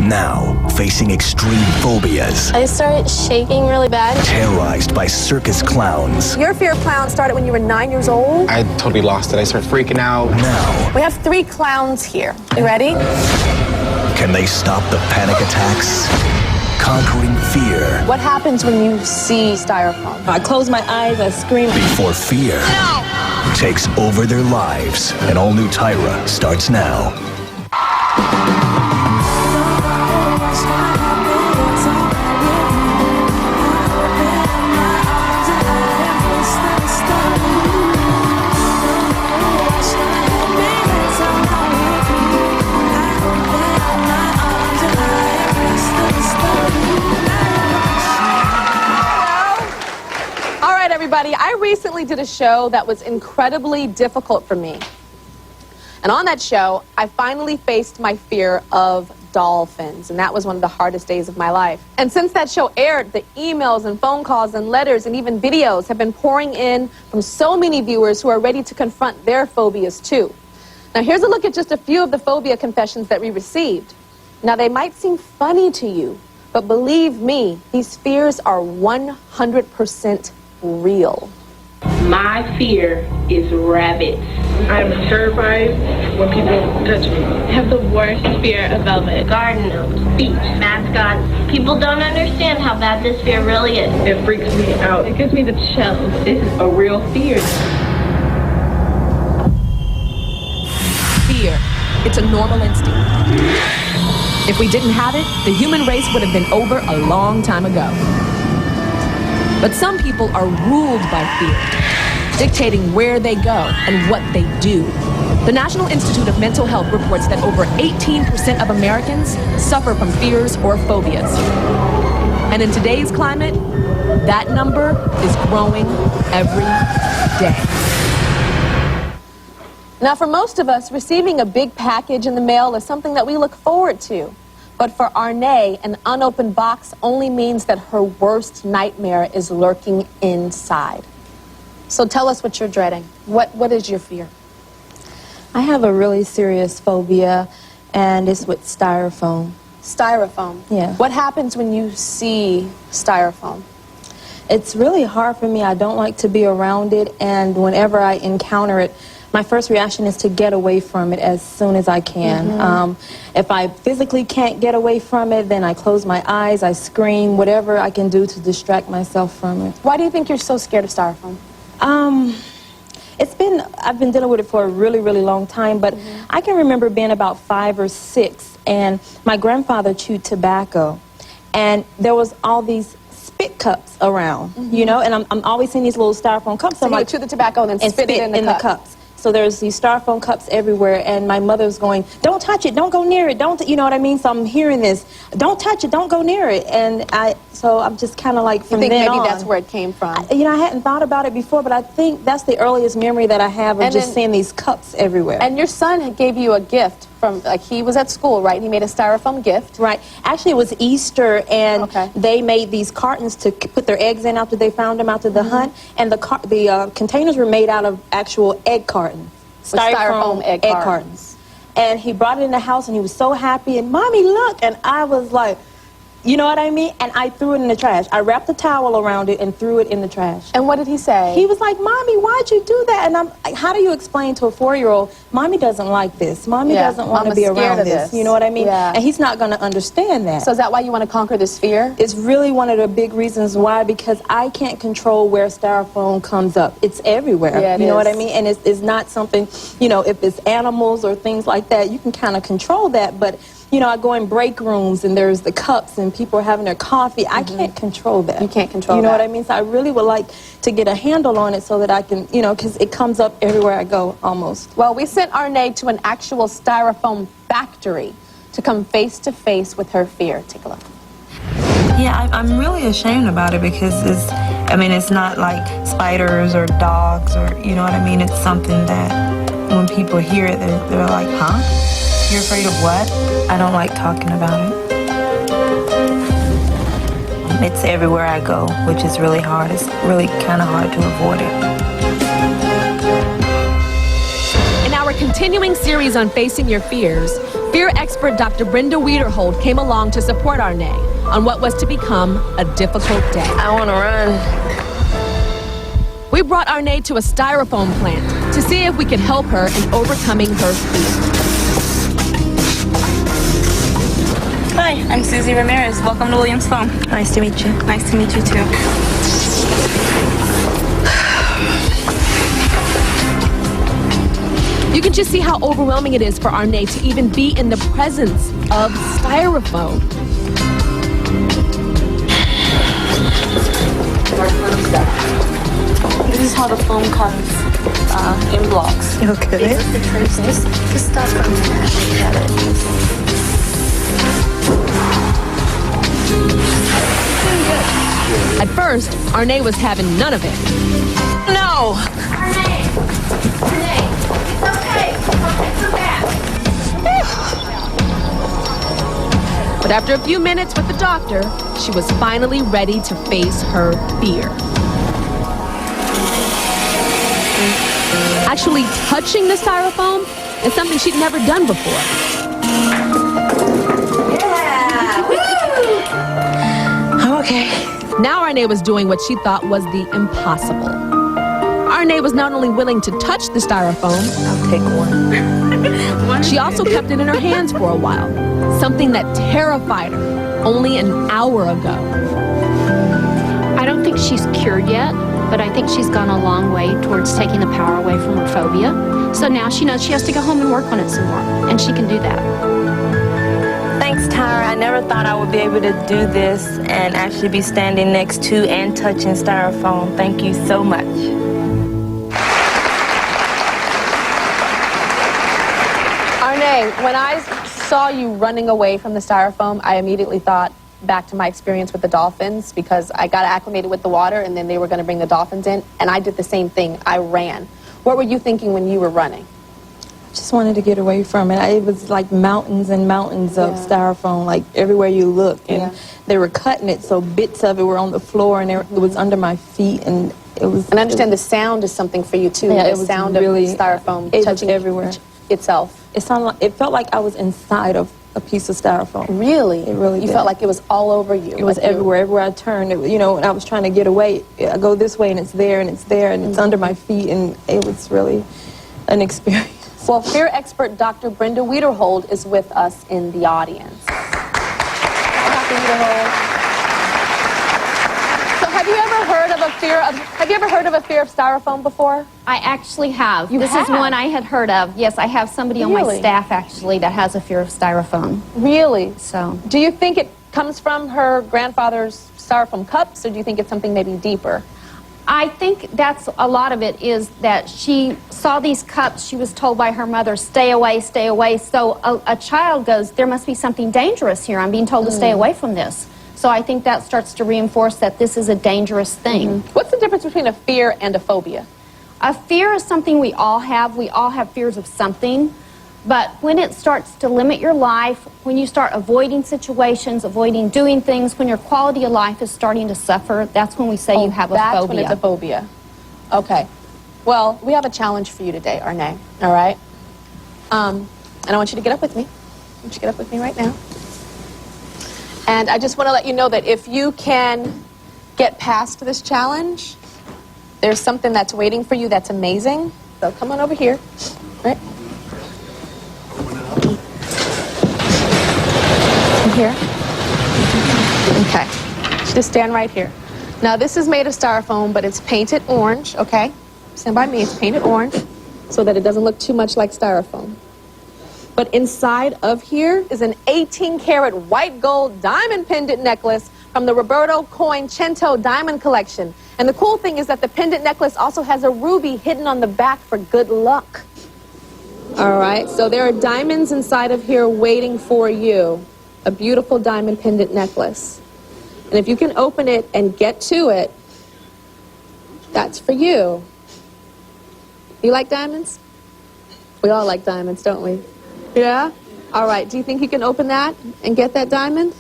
Now, facing extreme phobias. I started shaking really bad. Terrorized by circus clowns. Your fear of clowns started when you were 9 years old? I totally lost it. I started freaking out. Now, We have 3 clowns here. You ready? can they stop the panic attacks? Conquering fear What happens when you see styrofoam? I close my eyes, I scream. before fear takes over their lives. An all-new Tyra starts now. All right, everybody. I recently did a show that was incredibly difficult for me. And on that show, I finally faced my fear of dolphins. And that was one of the hardest days of my life. And since that show aired, the emails and phone calls and letters and even videos have been pouring in from so many viewers who are ready to confront their phobias too. Now here's a look at just a few of the phobia confessions that we received. Now they might seem funny to you, but believe me, these fears are 100% real. My fear is rabbits. I'm terrified when people touch me. I have the worst fear of velvet. Garden gnomes, beach, mascots. People don't understand how bad this fear really is. It freaks me out. It gives me the chills. This is a real fear. Fear. It's a normal instinct. If we didn't have it, the human race would have been over a long time ago. But some people are ruled by fear, dictating where they go and what they do. The National Institute of Mental Health reports that over 18% of Americans suffer from fears or phobias. And in today's climate, that number is growing every day. Now for most of us, receiving a big package in the mail is something that we look forward to. But for Arne, an unopened box only means that her worst nightmare is lurking inside. So tell us what you're dreading. What is your fear? I have a really serious phobia, and it's with styrofoam. Styrofoam. Yeah. What happens when you see styrofoam? It's really hard for me. I don't like to be around it, and whenever I encounter it, my first reaction is to get away from it as soon as I can. If I physically can't get away from it, then I close my eyes, I scream, whatever I can do to distract myself from it. Why do you think you're so scared of styrofoam? I've been dealing with it for a really, really long time, but I can remember being about 5 or 6, and my grandfather chewed tobacco, and there was all these spit cups around, you know, and I'm always seeing these little styrofoam cups. So you would chew the tobacco and then spit it in the cups. So there's these styrofoam cups everywhere, and my mother's going, don't touch it, don't go near it, don't, you know what I mean? So I'm hearing this, don't touch it, don't go near it, and so I'm just kind of like, from then on. You think maybe that's where it came from? You know, I hadn't thought about it before, but I think that's the earliest memory that I have of just seeing these cups everywhere. And your son gave you a gift from, like, he was at school, right? He made a styrofoam gift. Right. Actually, it was Easter, and they made these cartons to put their eggs in after they found them after the hunt, and the containers were made out of actual egg cartons. Styrofoam egg cartons. And he brought it in the house, and he was so happy, and Mommy, look, and I was like, you know what I mean? And I threw it in the trash. I wrapped a towel around it and threw it in the trash. And what did he say? He was like, Mommy, why'd you do that? And I'm like, how do you explain to a 4-year-old, Mommy doesn't like this. Mommy doesn't want to be around this. You know what I mean? Yeah. And he's not going to understand that. So is that why you want to conquer this fear? It's really one of the big reasons why, because I can't control where styrofoam comes up. It's everywhere. Yeah, you know what I mean? And it's not something, you know, if it's animals or things like that, you can kind of control that. But you know, I go in break rooms and there's the cups and people are having their coffee. I can't control that. You can't control that. You know what I mean? So I really would like to get a handle on it so that I can, you know, because it comes up everywhere I go almost. Well, we sent Arne to an actual styrofoam factory to come face to face with her fear. Take a look. Yeah, I'm really ashamed about it because it's not like spiders or dogs or, you know what I mean? It's something that when people hear it, they're like, huh? You're afraid of what? I don't like talking about it. It's everywhere I go, which is really hard. It's really kind of hard to avoid it. In our continuing series on facing your fears, Fear expert Dr. Brenda Wiederhold came along to support Arne on what was to become a difficult day. I want to run. We brought Arne to a styrofoam plant to see if we could help her in overcoming her fear. Hi, I'm Susie Ramirez. Welcome to Williams Foam. Nice to meet you. Nice to meet you too. You can just see how overwhelming it is for Arne to even be in the presence of styrofoam. This is how the foam comes in blocks. Okay. Just stop from At first, Arne was having none of it. No. But after a few minutes with the doctor, she was finally ready to face her fear. Actually touching the styrofoam is something she'd never done before. I'm okay. Now Arne was doing what she thought was the impossible. Arne was not only willing to touch the styrofoam, I'll take one. she also kept it in her hands for a while, something that terrified her only an hour ago. I don't think she's cured yet, but I think she's gone a long way towards taking the power away from her phobia. So now she knows she has to go home and work on it some more, and she can do that. Thanks, Tyra. I never thought I would be able to do this and actually be standing next to and touching styrofoam. Thank you so much. Arne, when I saw you running away from the styrofoam, I immediately thought back to my experience with the dolphins, because I got acclimated with the water and then they were going to bring the dolphins in, and I did the same thing. I ran. What were you thinking when you were running? Just wanted to get away from it. It was like mountains and mountains of styrofoam, like everywhere you look. And they were cutting it, so bits of it were on the floor, and it was under my feet, and it was... And I understand the sound is something for you, too. Yeah, the it was sound really, of styrofoam touching everywhere itself. It sounded like, it felt like I was inside of a piece of styrofoam. Really? It really You did. felt like it was all over you? It was everywhere. Everywhere I turned, it, you know, when I was trying to get away, I go this way, and it's there, and it's there, and it's under my feet, and it was really an experience. Well, fear expert Dr. Brenda Wiederhold is with us in the audience. Dr. Wiederhold. So have you ever heard of a fear of styrofoam before? I actually have. You This have? is one I had heard of. Yes, I have somebody on my Really? staff, actually, that has a fear of styrofoam. Really? So, Do you think it comes from her grandfather's styrofoam cups, or do you think it's something maybe deeper? I think that's a lot of it, is that she saw these cups. She was told by her mother, stay away, stay away. So a child goes, there must be something dangerous here. I'm being told to stay away from this. So I think that starts to reinforce that this is a dangerous thing. What's the difference between a fear and a phobia? A fear is something we all have. We all have fears of something. But when it starts to limit your life, when you start avoiding situations, avoiding doing things, when your quality of life is starting to suffer, that's when we say you have a phobia. That's when it's a phobia. Okay. Well, we have a challenge for you today, Arne. All right? And I want you to get up with me. I want you to get up with me right now. And I just want to let you know that if you can get past this challenge, there's something that's waiting for you that's amazing. So come on over here. Right? Here. Okay. Just stand right here. Now, this is made of styrofoam, but it's painted orange, okay? Stand by me. It's painted orange so that it doesn't look too much like styrofoam. But inside of here is an 18-karat white gold diamond pendant necklace from the Roberto Coin Cento Diamond Collection. And the cool thing is that the pendant necklace also has a ruby hidden on the back for good luck. All right, so there are diamonds inside of here waiting for you. A beautiful diamond pendant necklace. And if you can open it and get to it, that's for you. You like diamonds? We all like diamonds, don't we? Yeah? All right, do you think you can open that and get that diamond?